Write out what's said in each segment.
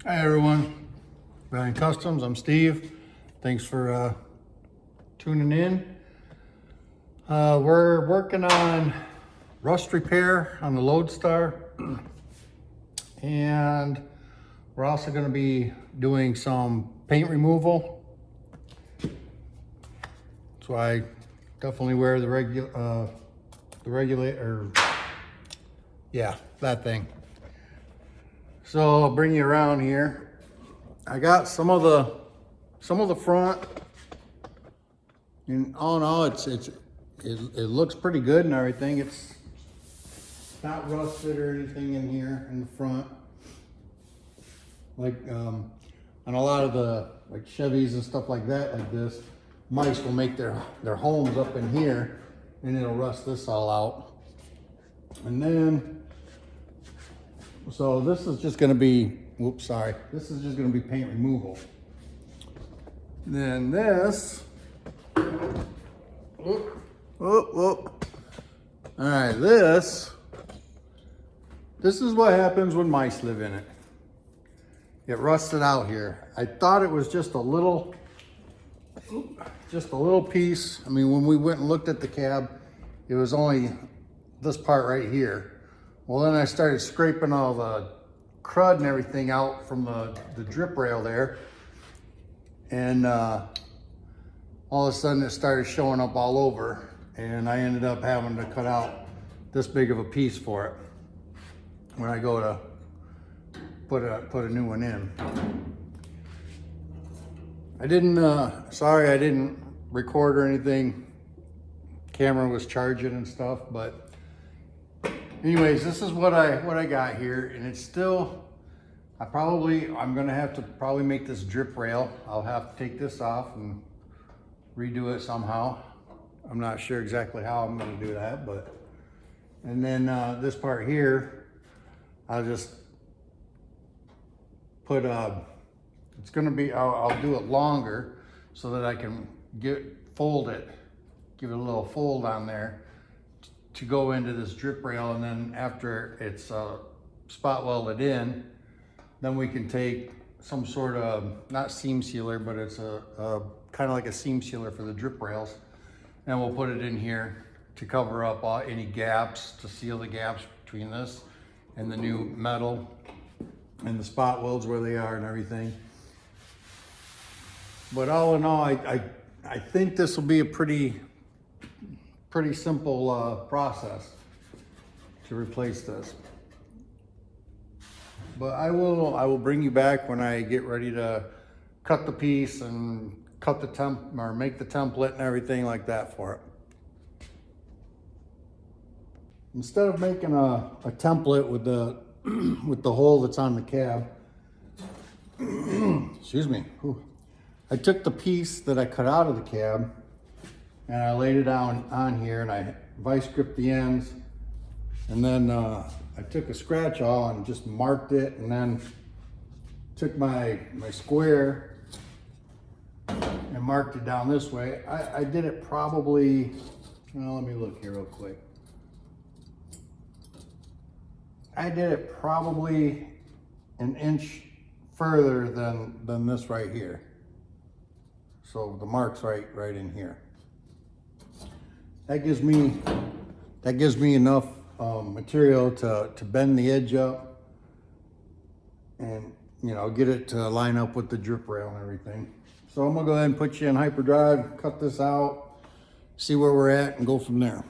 Hi everyone, Welding Customs, I'm Steve. Thanks for tuning in. We're working on rust repair on the loadstar, and we're also going to be doing some paint removal. So I definitely wear the regulator, that thing. So I'll bring you around here. I got some of the front, and all in all, it looks pretty good and everything. It's not rusted or anything in here in the front. Like on a lot of the like Chevys and stuff like that, like this, mice will make their homes up in here, and it'll rust this all out. And then, so this is just going to be, this is just going to be paint removal. Then this, all right, this is what happens when mice live in it. It rusted out here. I thought it was just a little piece. I mean, when we went and looked at the cab, it was only this part right here. Well, then I started scraping all the crud and everything out from the drip rail there. And all of a sudden it started showing up all over. And I ended up having to cut out this big of a piece for it when I go to put a new one in. I didn't record or anything. Camera was charging and stuff, but anyways, this is what I got here, and it's still, I'm gonna have to probably make this drip rail. I'll have to take this off and redo it somehow. I'm not sure exactly how I'm gonna do that, but, and then this part here, I'll just put, it's gonna be, I'll do it longer so that I can fold it, give it a little fold on there to go into this drip rail, and then after it's spot welded in, then we can take some sort of, not seam sealer, but it's a kind of like a seam sealer for the drip rails, and we'll put it in here to cover up any gaps, to seal the gaps between this and the new metal and the spot welds where they are and everything. But all in all, I think this will be a pretty simple process to replace this. But I will bring you back when I get ready to cut the piece and cut the make the template and everything like that for it. Instead of making a template with the with the hole that's on the cab, excuse me, I took the piece that I cut out of the cab and I laid it on here, and I vice gripped the ends, and then I took a scratch awl and just marked it, and then took my square and marked it down this way. I did it probably, well, let me look here real quick. I did it probably an inch further than this right here. So the mark's right in here. That gives me enough material to bend the edge up and, you know, get it to line up with the drip rail and everything. So I'm gonna go ahead and put you in hyperdrive, cut this out, see where we're at, and go from there.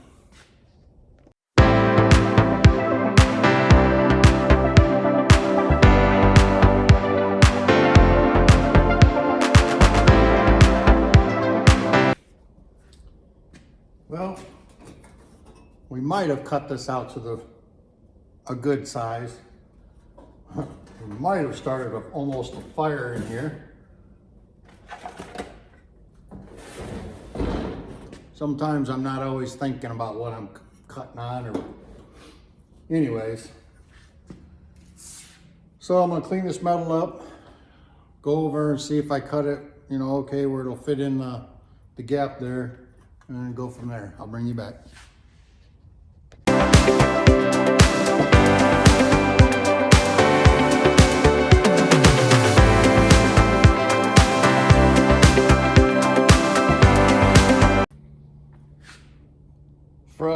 Well, we might have cut this out to a good size. We might have started almost a fire in here. Sometimes I'm not always thinking about what I'm cutting on, or anyways. So I'm gonna clean this metal up, go over and see if I cut it, you know, okay, where it'll fit in the gap there, and then go from there. I'll bring you back.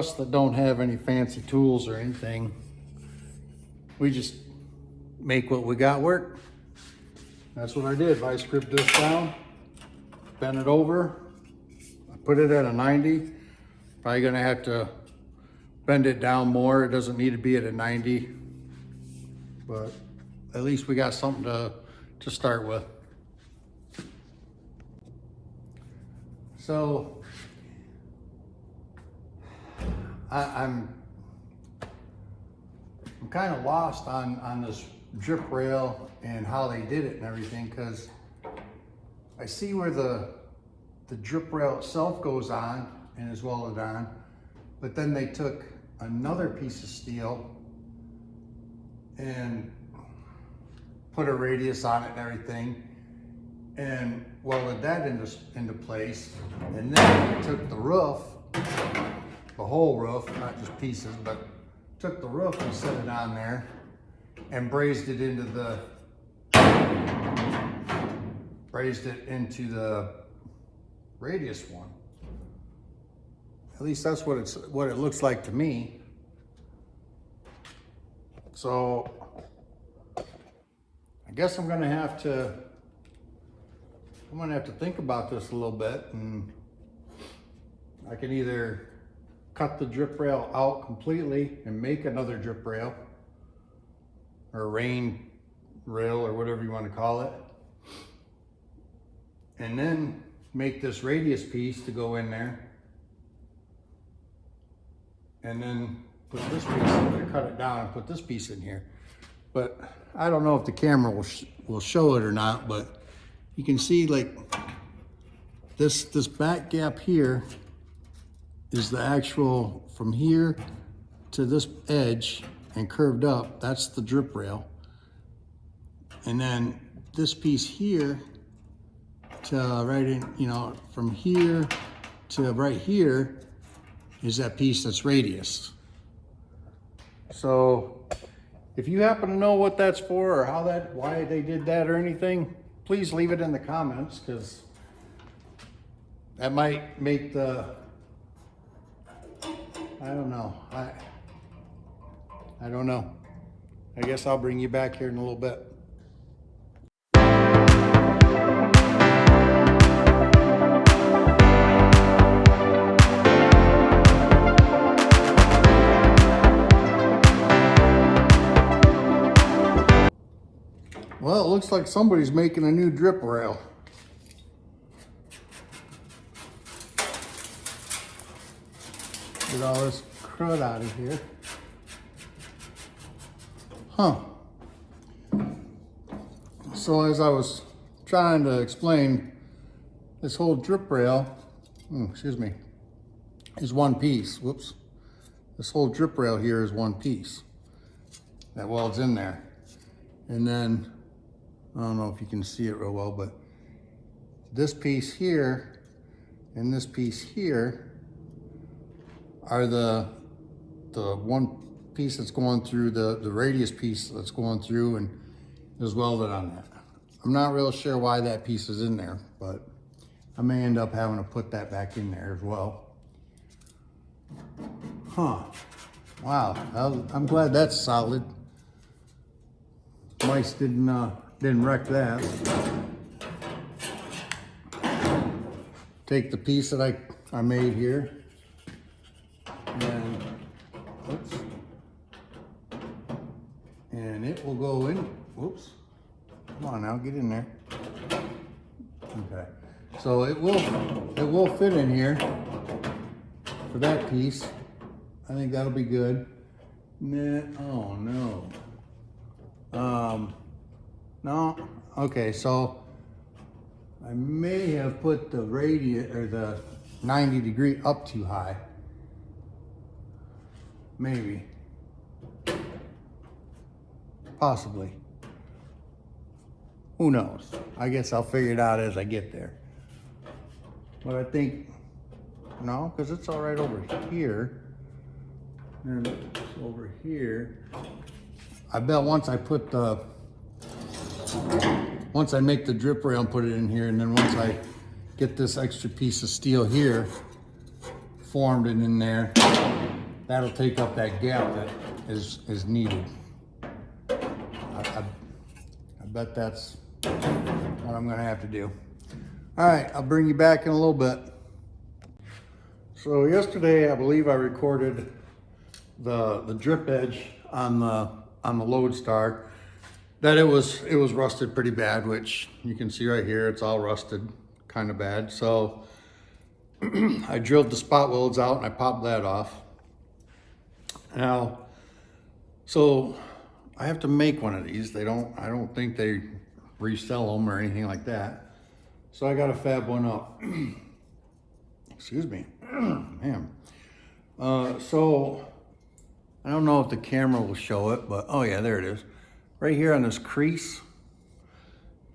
us that don't have any fancy tools or anything, we just make what we got work. That's what I did. Vice grip this down, bend it over, I put it at a 90. Probably gonna have to bend it down more. It doesn't need to be at a 90, but at least we got something to start with. So I'm kind of lost on this drip rail and how they did it and everything, because I see where the drip rail itself goes on and is welded on, but then they took another piece of steel and put a radius on it and everything and welded that into place. And then they took the roof, the whole roof, not just pieces, but took the roof and set it on there and brazed it into the radius one. At least that's what it looks like to me. So I guess I'm gonna have to think about this a little bit, and I can either cut the drip rail out completely and make another drip rail or rain rail or whatever you want to call it, and then make this radius piece to go in there, and then put this piece in there, cut it down and put this piece in here. But I don't know if the camera will show it or not, but you can see like this back gap here is the actual from here to this edge and curved up. That's the drip rail. And then this piece here to right in, you know, from here to right here is that piece that's radius. So if you happen to know what that's for or why they did that or anything, please leave it in the comments, because that might make I don't know. I don't know. I guess I'll bring you back here in a little bit. Well, it looks like somebody's making a new drip rail. Get all this crud out of here. Huh. So as I was trying to explain, this whole drip rail, excuse me, is one piece. Whoops. This whole drip rail here is one piece that welds in there. And then, I don't know if you can see it real well, but this piece here and this piece here are the one piece that's going through, the radius piece that's going through and is welded on that. I'm not real sure why that piece is in there, but I may end up having to put that back in there as well. Huh. Wow, I'm glad that's solid. Mice didn't wreck that. Take the piece that I made here, and oops, and it will go in. Whoops, come on now, get in there. Okay, so it will fit in here for that piece. I think that'll be good. Oh no. No, okay, so I may have put the radius or the 90 degree up too high. Maybe. Possibly. Who knows? I guess I'll figure it out as I get there. But I think, no, because it's all right over here. And it's over here. I bet once I make the drip rail and put it in here, and then once I get this extra piece of steel here formed and in there, that'll take up that gap that is needed. I bet that's what I'm gonna have to do. All right, I'll bring you back in a little bit. So yesterday, I believe I recorded the drip edge on the loadstar, that it was rusted pretty bad, which you can see right here, it's all rusted kind of bad. So I drilled the spot welds out and I popped that off. Now, so I have to make one of these. I don't think they resell them or anything like that. So I got to fab one up. Excuse me, man. So I don't know if the camera will show it, but oh yeah, there it is. Right here on this crease,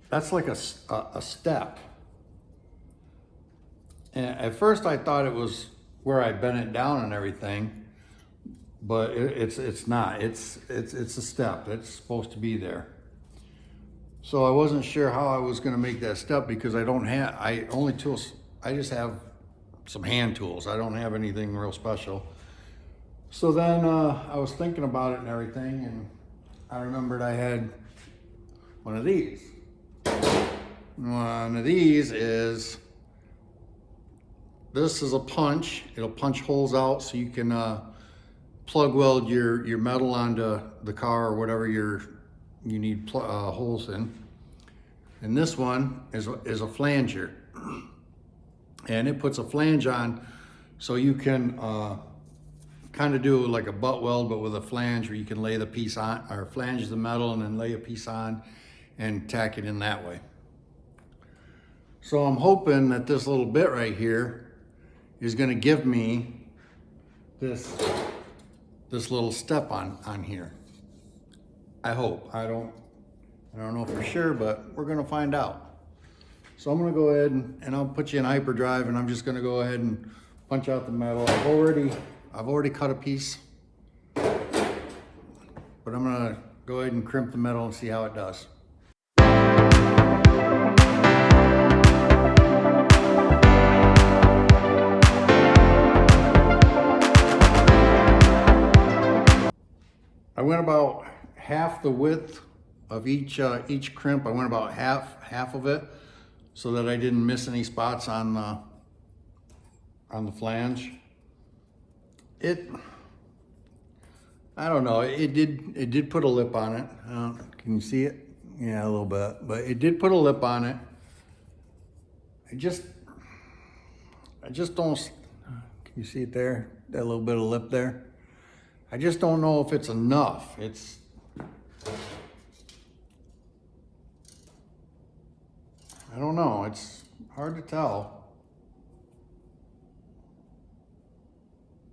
that's like a step. And at first I thought it was where I bent it down and everything, but it's not. It's a step. It's supposed to be there. So I wasn't sure how I was gonna make that step because I just have some hand tools. I don't have anything real special. So then I was thinking about it and everything, and I remembered I had one of these. One of these is, this is a punch. It'll punch holes out so you can plug weld your metal onto the car or whatever you need holes in. And this one is a flanger. And it puts a flange on so you can kind of do like a butt weld, but with a flange where you can lay the piece on, or flange the metal and then lay a piece on and tack it in that way. So I'm hoping that this little bit right here is going to give me this little step on here. I hope. I don't know for sure, but we're going to find out. So I'm going to go ahead and I'll put you in hyperdrive, and I'm just going to go ahead and punch out the metal. I've already cut a piece, but I'm gonna go ahead and crimp the metal and see how it does. I went about half the width of each crimp. I went about half of it so that I didn't miss any spots on the flange. I don't know, it did put a lip on it. Can you see it? Yeah, a little bit, but it did put a lip on it. I just don't, can you see it there? That little bit of lip there? I just don't know if it's enough. I don't know, it's hard to tell.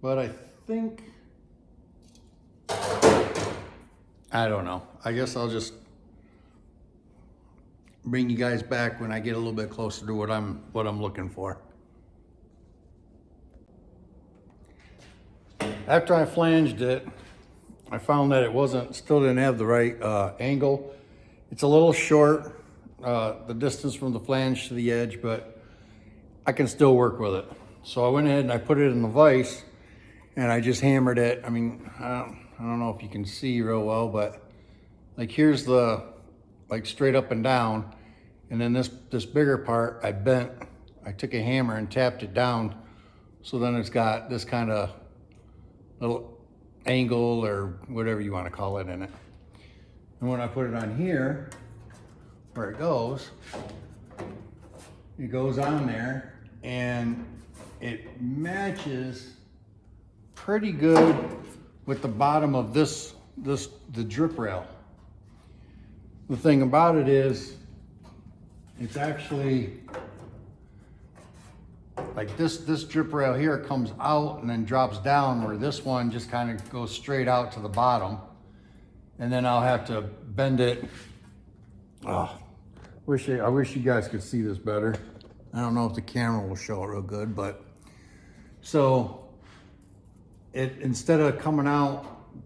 But I think, I don't know. I guess I'll just bring you guys back when I get a little bit closer to what I'm looking for. After I flanged it, I found that it still didn't have the right angle. It's a little short, the distance from the flange to the edge, but I can still work with it. So I went ahead and I put it in the vise, and I just hammered it. I mean, I don't know if you can see real well, but like here's the, like straight up and down. And then this bigger part, I took a hammer and tapped it down. So then it's got this kind of little angle or whatever you want to call it in it. And when I put it on here, where it goes on there, and it matches pretty good with the bottom of the drip rail. The thing about it is, it's actually like this drip rail here comes out and then drops down, where this one just kind of goes straight out to the bottom. And then I'll have to bend it. Oh, I wish you guys could see this better. I don't know if the camera will show it real good, but so it, instead of coming out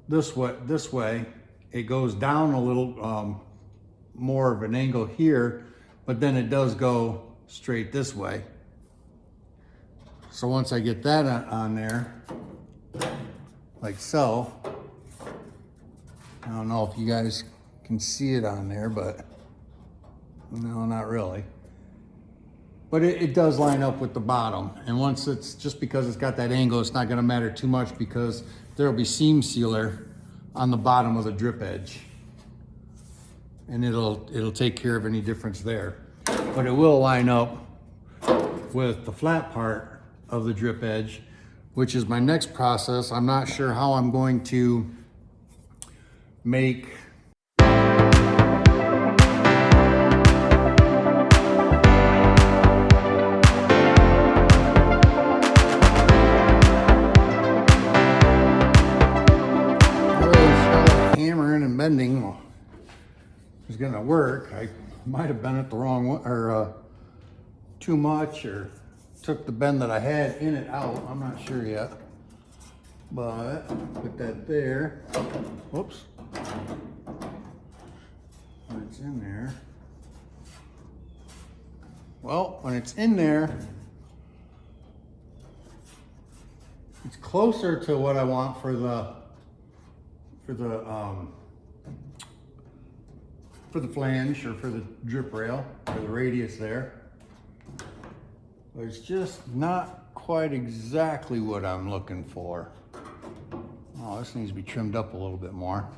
this way, it goes down a little more of an angle here, but then it does go straight this way. So once I get that on there, like so. I don't know if you guys can see it on there, but no, not really. But it does line up with the bottom. And once it's, just because it's got that angle, it's not gonna matter too much because there'll be seam sealer on the bottom of the drip edge. And it'll take care of any difference there. But it will line up with the flat part of the drip edge, which is my next process. I'm not sure how I'm going to make hammering and bending is gonna work. I might have bent it the wrong way, or too much, or took the bend that I had in it out. I'm not sure yet. But put that there. Whoops. When it's in there. Well, when it's in there, it's closer to what I want for the flange, or for the drip rail, or the radius there. But it's just not quite exactly what I'm looking for. Oh, this needs to be trimmed up a little bit more.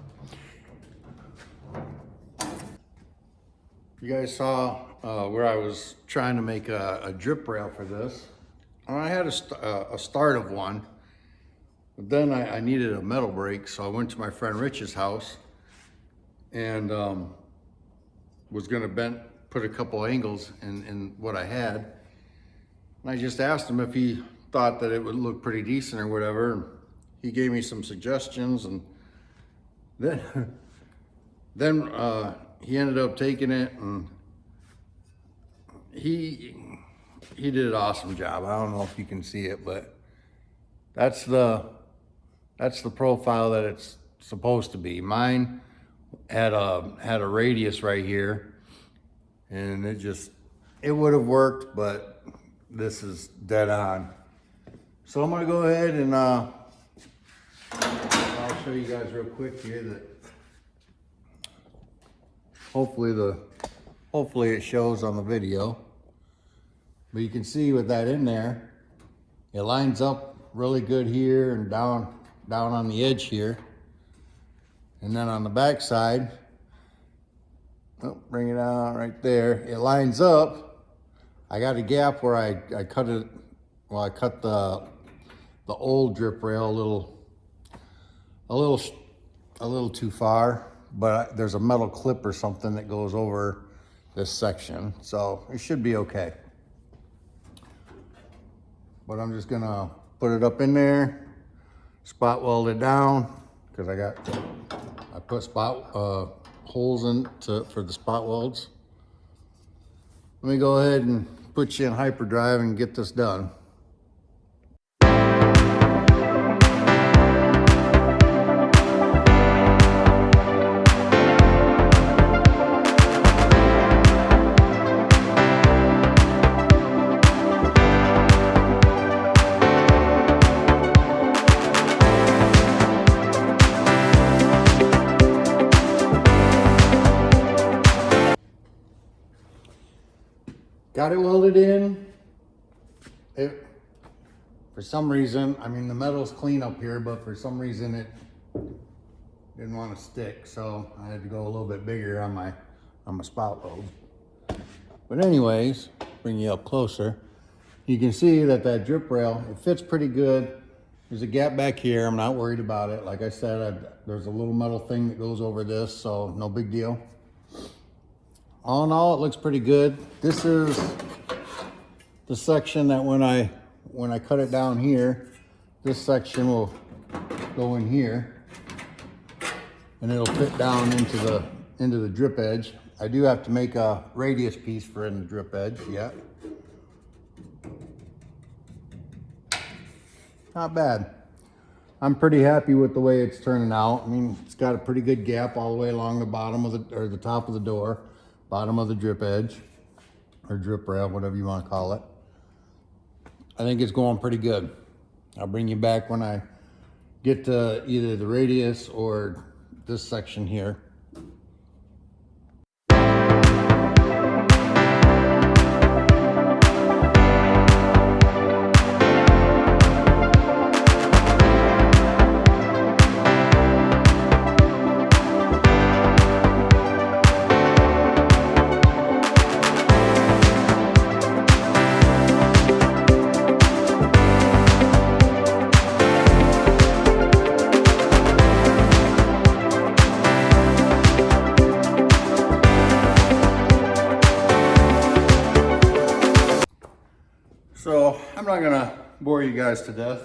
You guys saw where I was trying to make a drip rail for this. I had a start of one, but then I needed a metal brake, so I went to my friend Rich's house and was gonna put a couple angles in what I had. And I just asked him if he thought that it would look pretty decent or whatever. And he gave me some suggestions, and then he ended up taking it, and he did an awesome job. I don't know if you can see it, but that's the profile that it's supposed to be. Mine had a radius right here, and it would have worked, but this is dead on. So I'm gonna go ahead and I'll show you guys real quick here that hopefully it shows on the video. But you can see with that in there, it lines up really good here and down on the edge here. And then on the back side, bring it out right there, it lines up. I got a gap where I cut it, well, I cut the old drip rail a little too far, but there's a metal clip or something that goes over this section, so it should be okay. But I'm just gonna put it up in there, spot weld it down, because I put spot holes in for the spot welds. Let me go ahead and put you in hyperdrive and get this done. Got it welded in. For some reason, I mean, the metal's clean up here, but for some reason it didn't want to stick, so I had to go a little bit bigger on my spout weld. But anyways, bring you up closer. You can see that drip rail, it fits pretty good. There's a gap back here. I'm not worried about it. Like I said, there's a little metal thing that goes over this, so no big deal. All in all, it looks pretty good. This is the section that when I cut it down here, this section will go in here, and it'll fit down into the drip edge. I do have to make a radius piece for in the drip edge yet. Not bad. I'm pretty happy with the way it's turning out. I mean, it's got a pretty good gap all the way along the bottom of the top of the door, bottom of the drip edge, or drip rail, whatever you want to call it. I think it's going pretty good. I'll bring you back when I get to either the radius or this section here. So I'm not gonna bore you guys to death,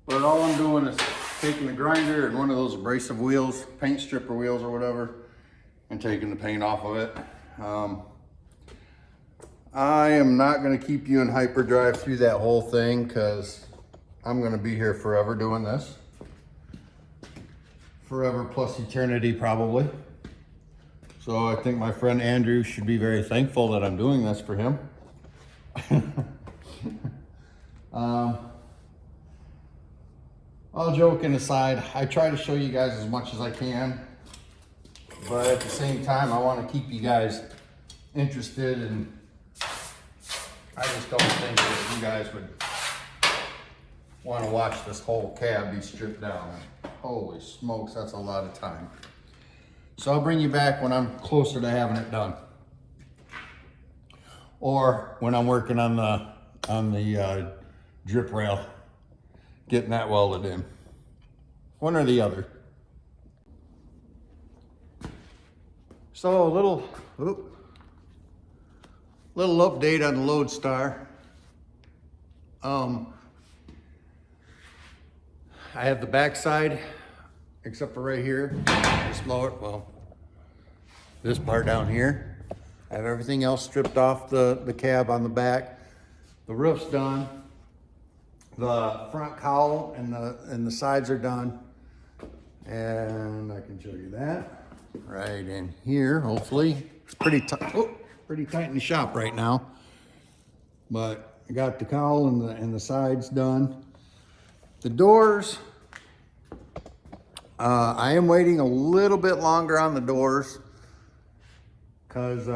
but all I'm doing is taking the grinder and one of those abrasive wheels, paint stripper wheels or whatever, and taking the paint off of it. I am not gonna keep you in hyperdrive through that whole thing because I'm gonna be here forever doing this. Forever plus eternity probably. So I think my friend Andrew should be very thankful that I'm doing this for him. All joking aside, I try to show you guys as much as I can, but at the same time, I want to keep you guys interested, and I just don't think that you guys would want to watch this whole cab be stripped down. Holy smokes, that's a lot of time. So I'll bring you back when I'm closer to having it done, or when I'm working on the drip rail, getting that welded in. One or the other. So a little update on the loadstar. I have the backside, except for right here, this mower, well, this part down here. I have everything else stripped off the cab on the back. The roof's done. The front cowl and the sides are done. And I can show you that right in here, hopefully. It's pretty tight, pretty tight in the shop right now. But I got the cowl and the sides done. The doors, I am waiting a little bit longer on the doors because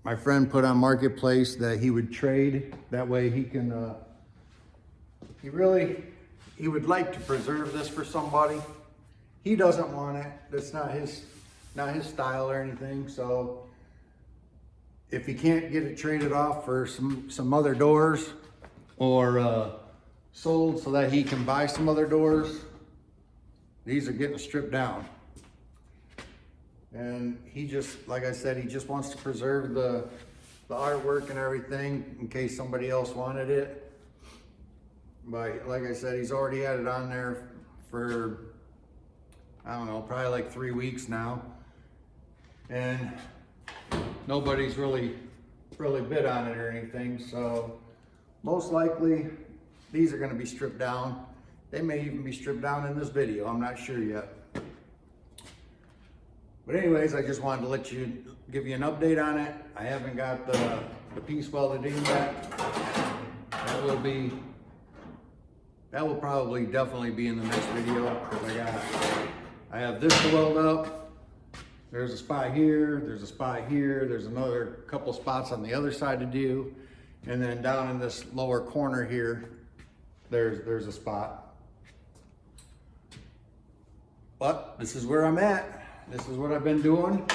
my friend put on Marketplace that he would trade. That way he can, he would like to preserve this for somebody. He doesn't want it. That's not his style or anything. So if he can't get it traded off for some other doors or sold so that he can buy some other doors, these are getting stripped down. And he just, like I said, he just wants to preserve the artwork and everything in case somebody else wanted it. But like I said, he's already had it on there for, I don't know, probably like 3 weeks now. And nobody's really bid on it or anything. So most likely these are gonna be stripped down. They may even be stripped down in this video. I'm not sure yet. But anyways, I just wanted to give you an update on it. I haven't got the piece welded in yet. That will probably definitely be in the next video because I have this to weld up. There's a spot here, there's a spot here, there's another couple spots on the other side to do. And then down in this lower corner here, there's a spot. But this is where I'm at. This is what I've been doing.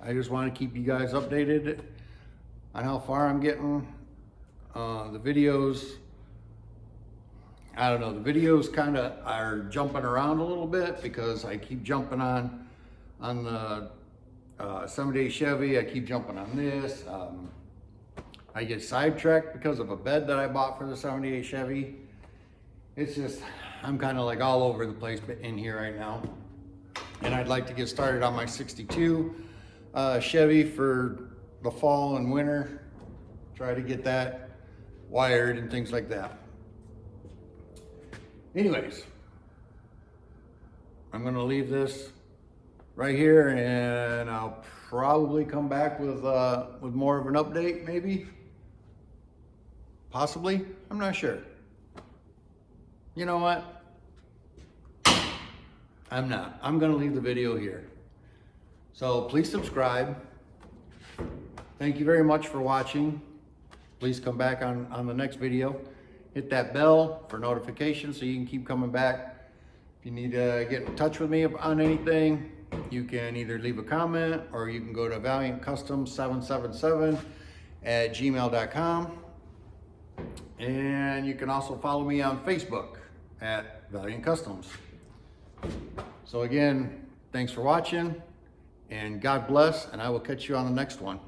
I just want to keep you guys updated on how far I'm getting. The videos, I don't know, the videos kind of are jumping around a little bit because I keep jumping on the 7-day Chevy. I keep jumping on this. I get sidetracked because of a bed that I bought for the 7-day Chevy. It's just, I'm kind of like all over the place in here right now. And I'd like to get started on my 62 Chevy for the fall and winter. Try to get that wired and things like that. Anyways, I'm gonna leave this right here and I'll probably come back with more of an update, maybe, possibly, I'm not sure. you know what? I'm not. I'm gonna leave the video here. So please subscribe. Thank you very much for watching. Please come back on the next video. Hit that bell for notifications so you can keep coming back. If you need to get in touch with me on anything, you can either leave a comment or you can go to valiantcustom777@gmail.com. And you can also follow me on Facebook at Valiant Customs. So again, thanks for watching, and God bless, and I will catch you on the next one.